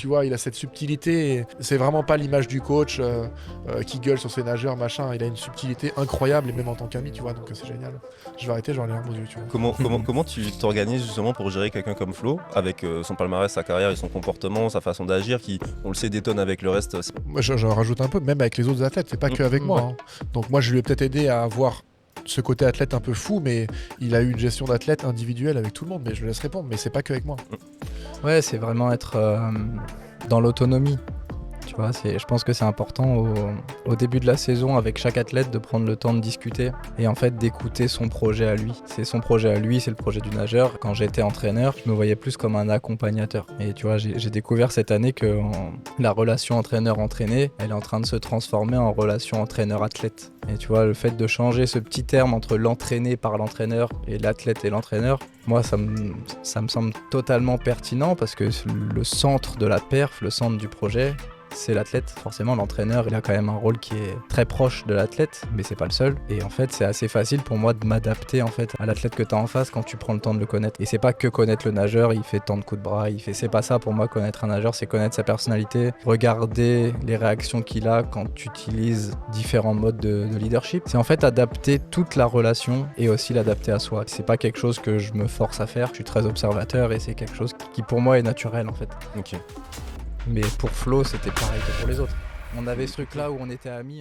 Tu vois, il a cette subtilité. C'est vraiment pas l'image du coach qui gueule sur ses nageurs, machin. Il a une subtilité incroyable, et même en tant qu'ami, tu vois, donc c'est génial. Je vais arrêter, j'en ai les larmes aux yeux, tu vois. Comment tu t'organises justement pour gérer quelqu'un comme Flo, avec son palmarès, sa carrière et son comportement, sa façon d'agir, qui, on le sait, détonne avec le reste. Moi, j'en rajoute un peu, même avec les autres athlètes, c'est pas que avec moi. Ouais. Hein. Donc moi, je lui ai peut-être aidé à avoir ce côté athlète un peu fou, mais il a eu une gestion d'athlète individuelle avec tout le monde, mais je le laisse répondre, mais c'est pas que avec moi. Ouais, c'est vraiment être dans l'autonomie. Tu vois, je pense que c'est important au début de la saison avec chaque athlète de prendre le temps de discuter et en fait d'écouter son projet à lui. C'est son projet à lui, c'est le projet du nageur. Quand j'étais entraîneur, je me voyais plus comme un accompagnateur. Et tu vois, j'ai découvert cette année que la relation entraîneur-entraîné, elle est en train de se transformer en relation entraîneur-athlète. Et tu vois, le fait de changer ce petit terme entre l'entraîné par l'entraîneur et l'athlète et l'entraîneur, moi, ça me semble totalement pertinent parce que le centre de la perf, le centre du projet, c'est l'athlète. Forcément, l'entraîneur, il a quand même un rôle qui est très proche de l'athlète, mais c'est pas le seul. Et en fait, c'est assez facile pour moi de m'adapter en fait à l'athlète que tu as en face quand tu prends le temps de le connaître. Et c'est pas que connaître le nageur, il fait tant de coups de bras, c'est pas ça pour moi connaître un nageur, c'est connaître sa personnalité, regarder les réactions qu'il a quand tu utilises différents modes de leadership. C'est en fait adapter toute la relation et aussi l'adapter à soi. C'est pas quelque chose que je me force à faire, je suis très observateur et c'est quelque chose qui pour moi est naturel en fait. Ok. Mais pour Flo, c'était pareil que pour les autres. On avait ce truc-là où on était amis.